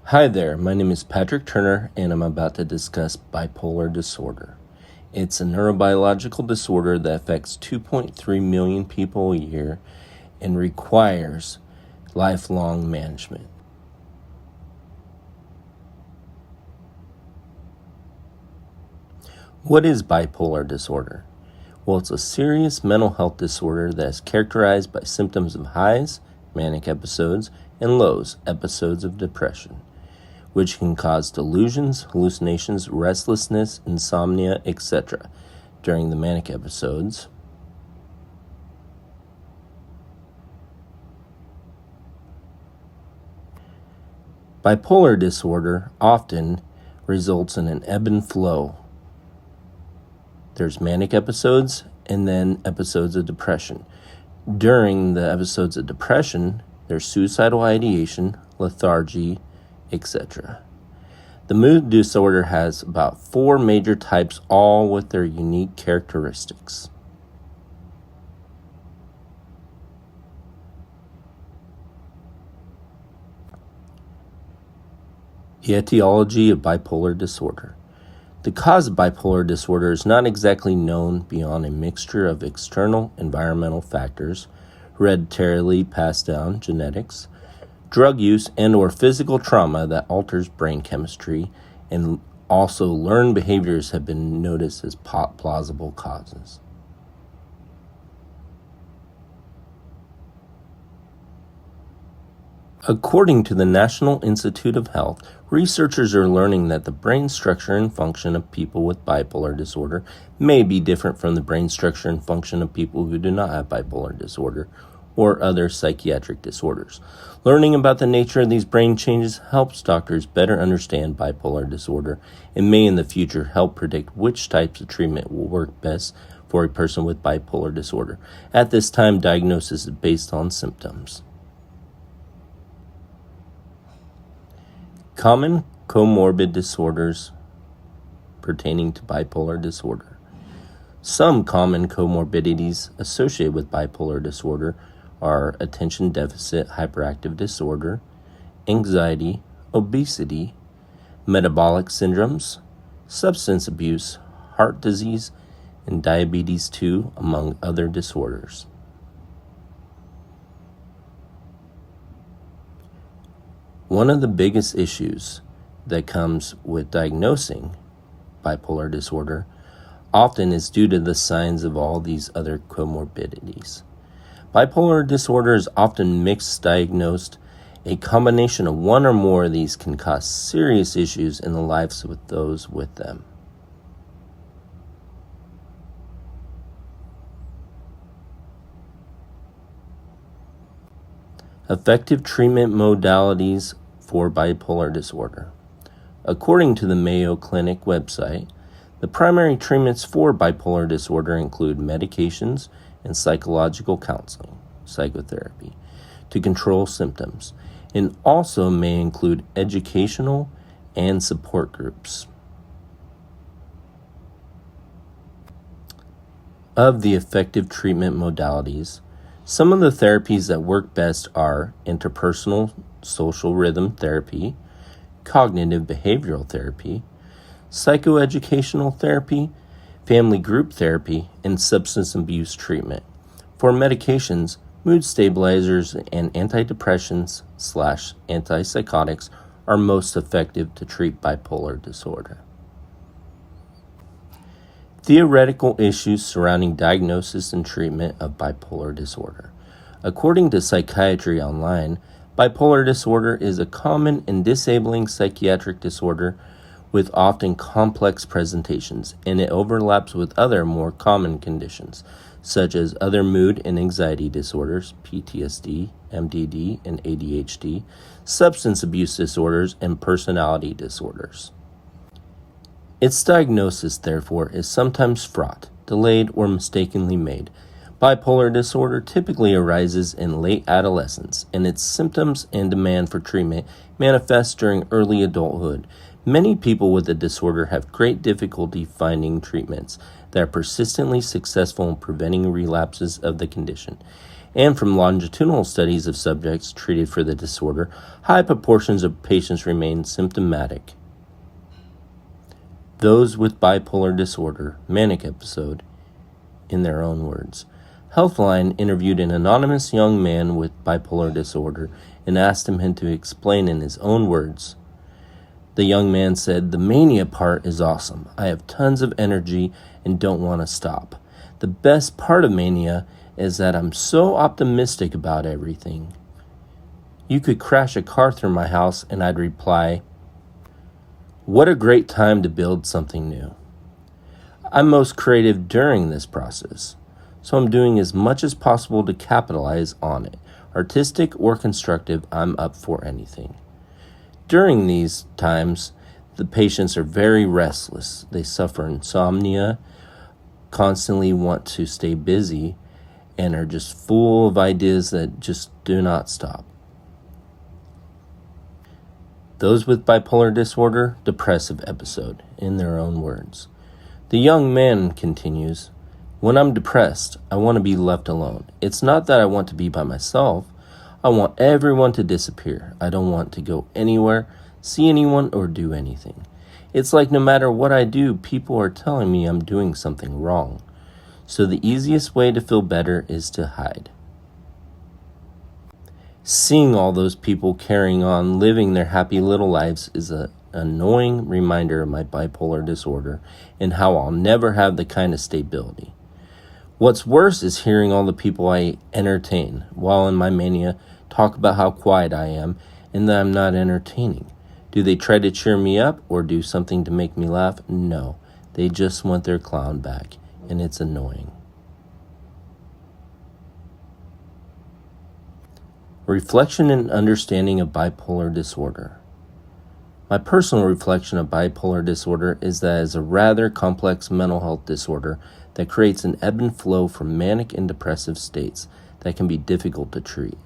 Hi there, my name is Patrick Turner, and I'm about to discuss bipolar disorder. It's a neurobiological disorder that affects 2.3 million people a year and requires lifelong management. What is bipolar disorder? Well, it's a serious mental health disorder that is characterized by symptoms of highs, manic episodes, and lows, episodes of depression, which can cause delusions, hallucinations, restlessness, insomnia, etc. during the manic episodes. Bipolar disorder often results in an ebb and flow. There's manic episodes and then episodes of depression. During the episodes of depression, there's suicidal ideation, lethargy, etc. The mood disorder has about 4 major types, all with their unique characteristics. The etiology of bipolar disorder. The cause of bipolar disorder is not exactly known beyond a mixture of external environmental factors, hereditarily passed down genetics, drug use and or physical trauma that alters brain chemistry, and also learned behaviors have been noticed as plausible causes. According to the National Institute of Health, researchers are learning that the brain structure and function of people with bipolar disorder may be different from the brain structure and function of people who do not have bipolar disorder or other psychiatric disorders. Learning about the nature of these brain changes helps doctors better understand bipolar disorder and may in the future help predict which types of treatment will work best for a person with bipolar disorder. At this time, diagnosis is based on symptoms. Common comorbid disorders pertaining to bipolar disorder. Some common comorbidities associated with bipolar disorder are attention deficit hyperactive disorder, anxiety, obesity, metabolic syndromes, substance abuse, heart disease, and diabetes 2, among other disorders. One of the biggest issues that comes with diagnosing bipolar disorder often is due to the signs of all these other comorbidities. Bipolar disorder is often mixed diagnosed. A combination of one or more of these can cause serious issues in the lives of those with them. Effective treatment modalities for bipolar disorder. According to the Mayo Clinic website, the primary treatments for bipolar disorder include medications and psychological counseling, psychotherapy, to control symptoms, and also may include educational and support groups. Of the effective treatment modalities, some of the therapies that work best are interpersonal social rhythm therapy, cognitive behavioral therapy, psychoeducational therapy, family group therapy, and substance abuse treatment. For medications, mood stabilizers and antidepressants/antipsychotics are most effective to treat bipolar disorder. Theoretical issues surrounding diagnosis and treatment of bipolar disorder. According to Psychiatry Online, bipolar disorder is a common and disabling psychiatric disorder with often complex presentations, and it overlaps with other more common conditions, such as other mood and anxiety disorders, PTSD, MDD, and ADHD, substance abuse disorders, and personality disorders. Its diagnosis, therefore, is sometimes fraught, delayed, or mistakenly made. Bipolar disorder typically arises in late adolescence, and its symptoms and demand for treatment manifest during early adulthood. Many people with the disorder have great difficulty finding treatments that are persistently successful in preventing relapses of the condition. and from longitudinal studies of subjects treated for the disorder, high proportions of patients remain symptomatic. Those with bipolar disorder, manic episode, in their own words. Healthline interviewed an anonymous young man with bipolar disorder and asked him to explain in his own words. The young man said, "The mania part is awesome. I have tons of energy and don't want to stop. The best part of mania is that I'm so optimistic about everything. You could crash a car through my house and I'd reply, 'What a great time to build something new.' I'm most creative during this process, so I'm doing as much as possible to capitalize on it. Artistic or constructive, I'm up for anything." During these times, the patients are very restless. They suffer insomnia, constantly want to stay busy, and are just full of ideas that just do not stop. Those with bipolar disorder, depressive episode, in their own words. The young man continues, "When I'm depressed, I want to be left alone. It's not that I want to be by myself. I want everyone to disappear. I don't want to go anywhere, see anyone, or do anything. It's like no matter what I do, people are telling me I'm doing something wrong. So the easiest way to feel better is to hide." Seeing all those people carrying on, living their happy little lives is an annoying reminder of my bipolar disorder and how I'll never have the kind of stability. What's worse is hearing all the people I entertain while in my mania talk about how quiet I am and that I'm not entertaining. Do they try to cheer me up or do something to make me laugh? No, they just want their clown back, and it's annoying. Reflection and understanding of bipolar disorder. My personal reflection of bipolar disorder is that it is a rather complex mental health disorder that creates an ebb and flow from manic and depressive states that can be difficult to treat.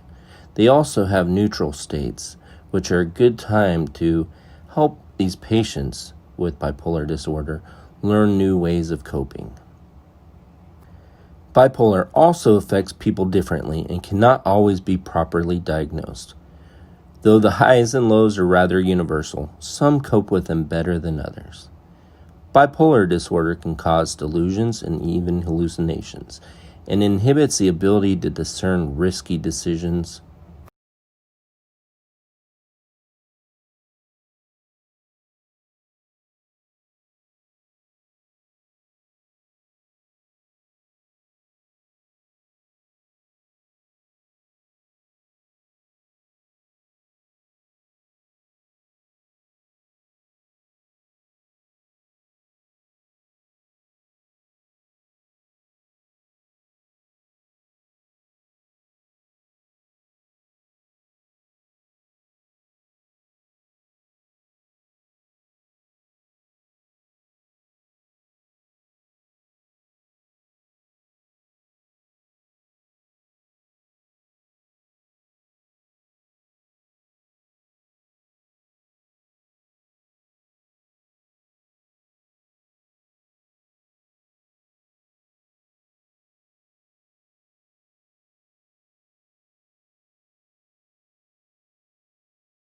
They also have neutral states, which are a good time to help these patients with bipolar disorder learn new ways of coping. Bipolar also affects people differently and cannot always be properly diagnosed. Though the highs and lows are rather universal, some cope with them better than others. Bipolar disorder can cause delusions and even hallucinations, and inhibits the ability to discern risky decisions.